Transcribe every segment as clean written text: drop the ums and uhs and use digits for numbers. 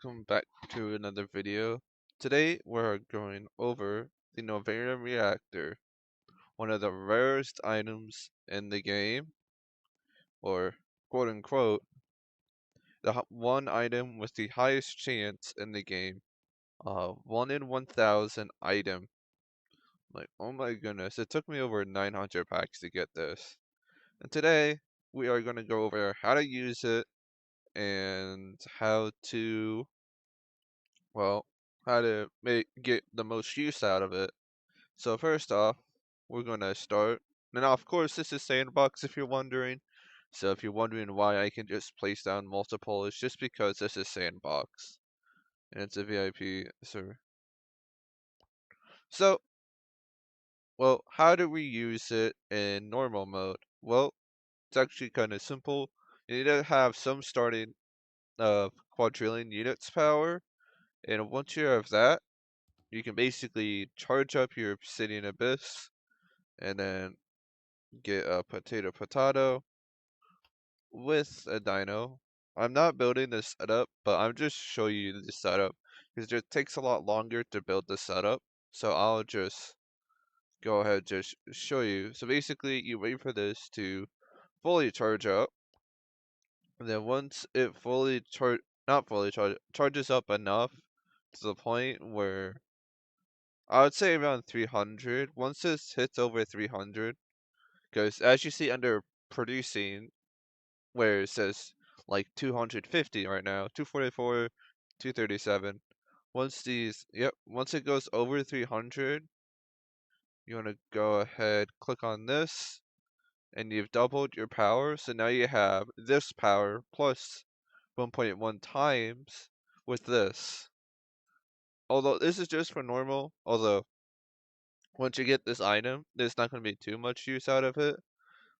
welcome back to another video. Today we're going over the Novarium Reactor, one of the rarest items in the game, or quote unquote, the one item with the highest chance in the game. 1 in 1,000 item. Like, oh my goodness, it took me over 900 packs to get this. And today we are going to go over how to use it and well, how to get the most use out of it. So first off, we're gonna start. Now, of course, this is sandbox if you're wondering. So if you're wondering why I can just place down multiple, it's just because this is sandbox and it's a VIP server. So, well, how do we use it in normal mode? Well, it's actually kind of simple. You need to have some starting of quadrillion units power, and once you have that, you can basically charge up your obsidian abyss and then get a potato with a dino. I'm not building this setup, but I'm just showing you the setup because it just takes a lot longer to build the setup. So I'll just go ahead and just show you. So basically you wait for this to fully charge up, and then once it not fully charges up enough to the point where I would say around 300. Once this hits over 300, because as you see under producing, where it says like 250 right now, 244, 237. Once it goes over 300, you want to go ahead, click on this, and you've doubled your power. So now you have this power plus 1.1 times with this. Although this is just for normal, although once you get this item, there's not going to be too much use out of it,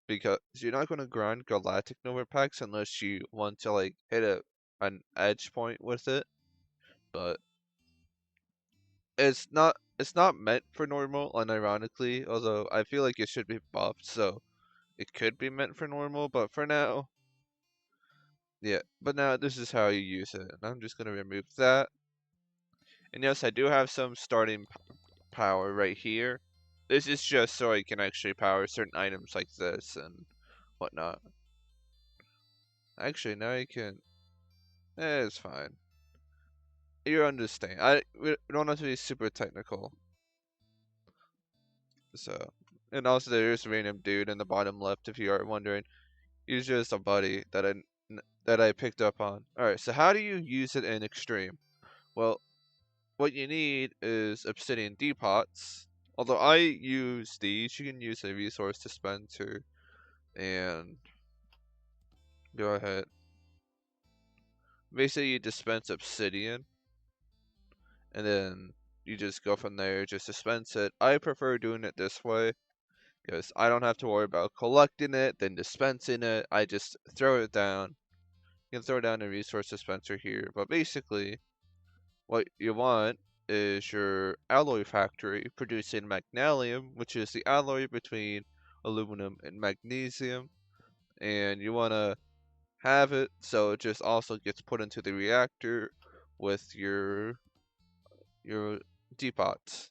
because you're not going to grind Galactic Nova packs unless you want to like hit an edge point with it. But it's not meant for normal, unironically, although I feel like it should be buffed, so it could be meant for normal, but for now, yeah. But now this is how you use it. And I'm just gonna remove that. And yes, I do have some starting power right here. This is just so I can actually power certain items like this and whatnot. Actually, now you can. It's fine. You understand. We don't have to be super technical. So, and also there's a random dude in the bottom left if you are wondering. He's just a buddy that I picked up on. All right. So how do you use it in extreme? Well, what you need is obsidian depots. Although I use these, you can use a resource dispenser and go ahead. Basically, you dispense obsidian, and then you just go from there, just dispense it. I prefer doing it this way because I don't have to worry about collecting it, then dispensing it. I just throw it down. You can throw down a resource dispenser here, but basically, what you want is your alloy factory producing magnesium, which is the alloy between aluminum and magnesium, and you want to have it so it just also gets put into the reactor with your depots.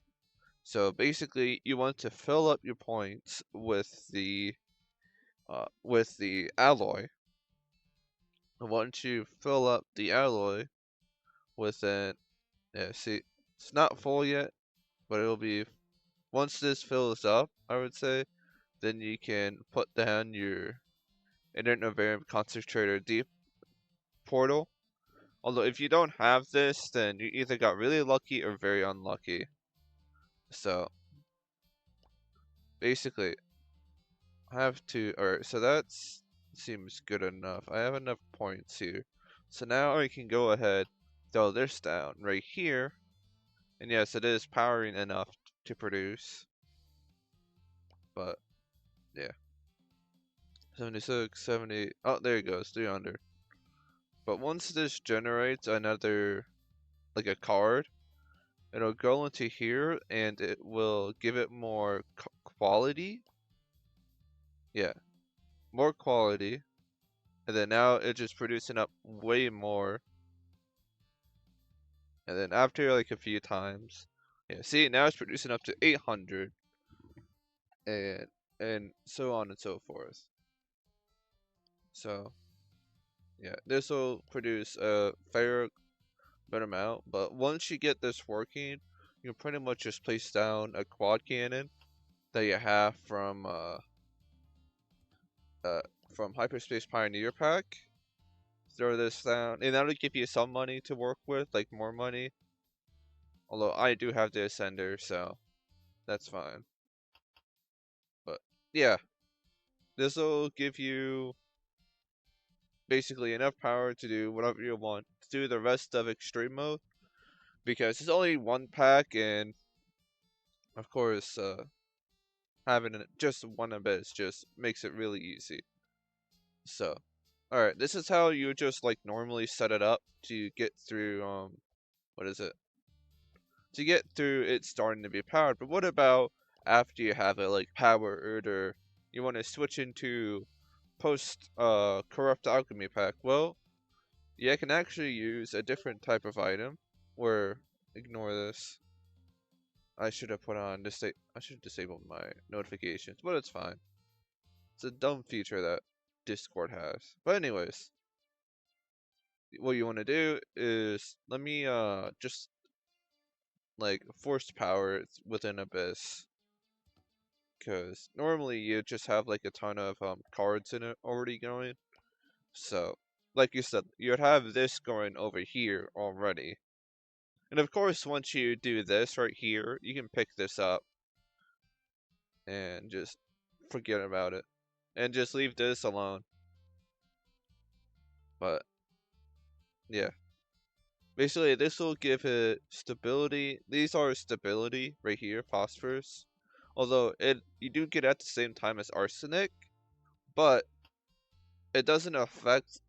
So basically, you want to fill up your points with the alloy. And once you fill up the alloy with it, yeah, see, it's not full yet, but it'll be once this fills up, I would say, then you can put down your Internovarium Concentrator Deep portal. Although if you don't have this, then you either got really lucky or very unlucky. So basically, I have to. Alright, so that's seems good enough. I have enough points here. So now I can go ahead, throw this down right here. And yes, it is powering enough to produce. But yeah. 76, 70. Oh, there it goes, 300. But once this generates another, like a card, it'll go into here and it will give it more quality. Yeah, more quality. And then now it's just producing up way more. And then after like a few times, yeah, see now it's producing up to 800, and so on and so forth. So yeah, this will produce a fair bit amount, but once you get this working, you can pretty much just place down a quad cannon that you have uh from Hyperspace Pioneer Pack. Throw this down, and that'll give you some money to work with, like more money. Although I do have the Ascender, so that's fine. But yeah, this will give you basically enough power to do whatever you want to do the rest of Extreme Mode, because it's only one pack, and of course, having just one abyss just makes it really easy. So, alright, this is how you just like normally set it up to get through, what is it? To get through it starting to be powered. But what about after you have it like powered, or you want to switch into post corrupt alchemy pack? Well, yeah, I can actually use a different type of item. Where, ignore this. I should have put on I should have disabled my notifications, but it's fine. It's a dumb feature that Discord has. But anyways, what you want to do is let me just like force power it within Abyss, because normally you just have like a ton of cards in it already going. So, like you said, you'd have this going over here already. And of course, once you do this right here, you can pick this up and just forget about it. And just leave this alone. But, yeah. Basically, this will give it stability. These are stability right here, phosphorus. Although, you do get at the same time as arsenic. But, it doesn't affect...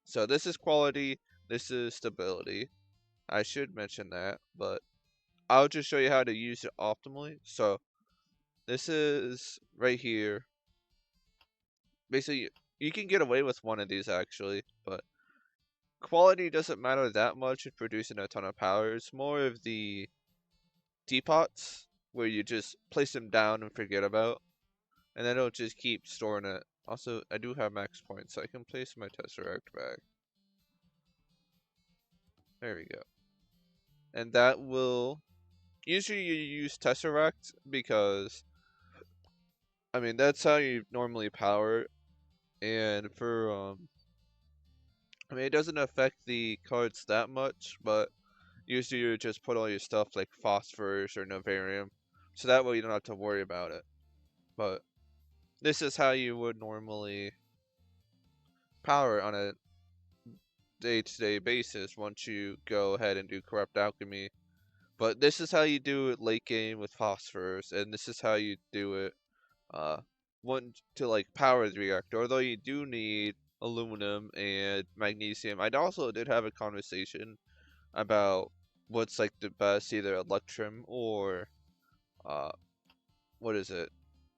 So, this is quality, this is stability. I should mention that, but I'll just show you how to use it optimally. So, this is right here. Basically, you can get away with one of these actually, but quality doesn't matter that much in producing a ton of power. It's more of the teapots where you just place them down and forget about, and then it'll just keep storing it. Also, I do have max points, so I can place my Tesseract back. There we go. And that will... Usually you use Tesseract because, I mean, that's how you normally power it. And for, I mean, it doesn't affect the cards that much, but usually you just put all your stuff like phosphorus or novarium, so that way you don't have to worry about it. But this is how you would normally power on a day-to-day basis once you go ahead and do corrupt alchemy. But this is how you do it late game with phosphorus, and this is how you do it uh want to like power the reactor. Although you do need aluminum and magnesium. I also did have a conversation about what's like the best, either electrum or uh what is it,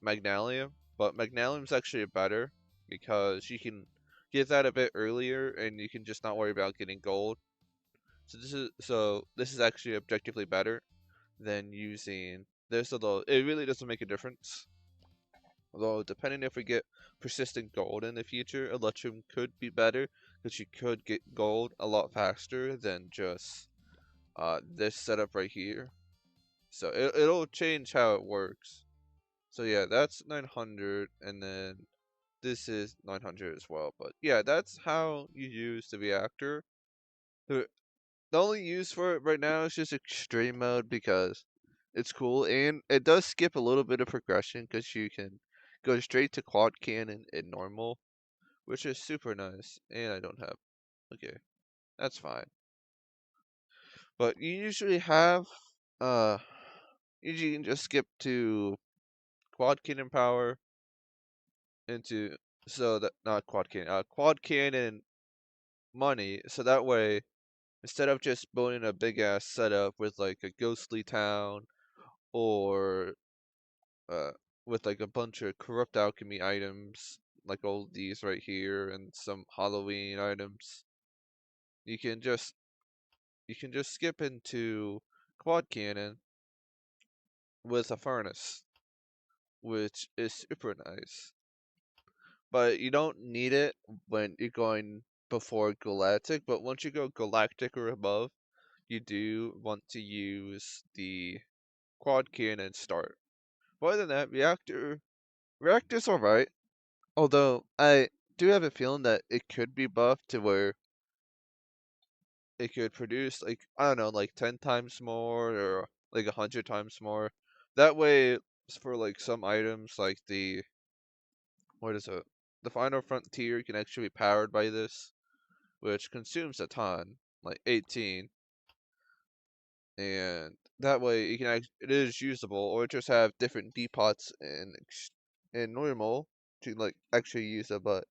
magnesium. But magnesium's actually better because you can get that a bit earlier and you can just not worry about getting gold. So this is actually objectively better than using this, although it really doesn't make a difference. Although, depending if we get persistent gold in the future, Electrum could be better because you could get gold a lot faster than just this setup right here. So it'll change how it works. So yeah, that's 900, and then this is 900 as well. But yeah, that's how you use the reactor. The, the only use for it right now is just extreme mode because it's cool, and it does skip a little bit of progression because you can go straight to quad cannon in normal, which is super nice. And I don't have... Okay, that's fine. But you usually have uh usually you can just skip to quad cannon power into... So that... Not quad cannon, quad cannon money, so that way instead of just building a big ass setup with like a ghostly town or uh, with like a bunch of corrupt alchemy items, like all these right here, and some Halloween items. You can just you can just skip into quad cannon with a furnace, which is super nice. But you don't need it when you're going before galactic, but once you go galactic or above, you do want to use the quad cannon start. But other than that, reactor's alright. Although I do have a feeling that it could be buffed to where it could produce like I don't know, like 10 times more or like 100 times more. That way, for like some items like the what is it? The final frontier can actually be powered by this, which consumes a ton, like 18, and that way you can it is usable, or just have different depots in normal to like actually use it. But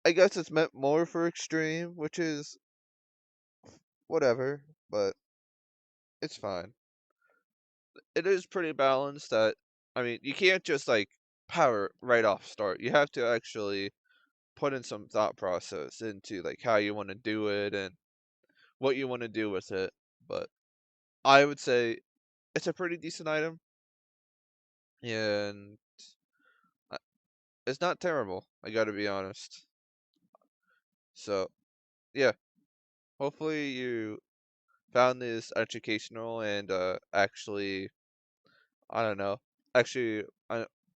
I guess it's meant more for extreme, which is whatever, but it's fine. It is pretty balanced. That I mean, you can't just like power right off start. You have to actually put in some thought process into like how you want to do it and what you want to do with it. But I would say it's a pretty decent item, and uh, it's not terrible. I gotta be honest. So yeah, hopefully you found this educational and actually I don't know, actually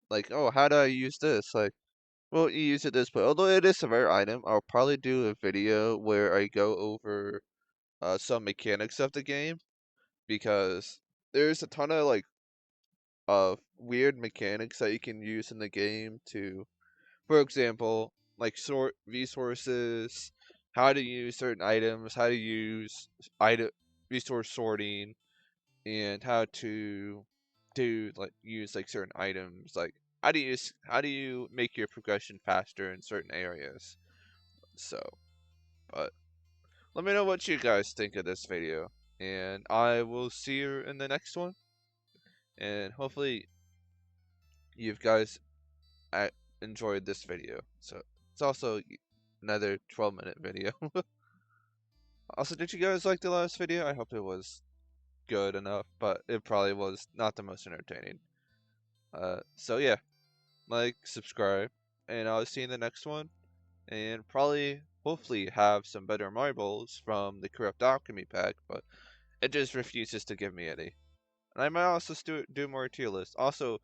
like oh how do I use this like. Well, you use it this way. Although it is a rare item, I'll probably do a video where I go over some mechanics of the game because there's a ton of like weird mechanics that you can use in the game to, for example, like sort resources, how to use certain items, how to use item resource sorting, and how to do like use like certain items like how do you make your progression faster in certain areas. So, but let me know what you guys think of this video, and I will see you in the next one. And hopefully, you guys enjoyed this video. So, it's also another 12-minute video. Also, did you guys like the last video? I hope it was good enough, but it probably was not the most entertaining. So yeah, like, subscribe, and I'll see you in the next one. And probably, hopefully, have some better marbles from the Corrupt Alchemy pack, but it just refuses to give me any. And I might also do more tier lists. Also,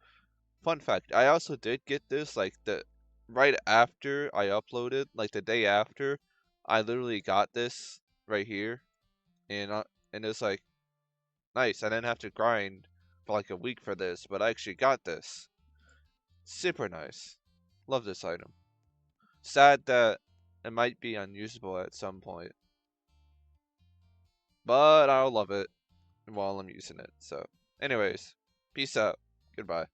fun fact, I also did get this like the right after I uploaded, like the day after. I literally got this right here, and it's like nice. I didn't have to grind for like a week for this, but I actually got this. Super nice. Love this item. Sad that it might be unusable at some point, but I'll love it while I'm using it. So, anyways, peace out. Goodbye.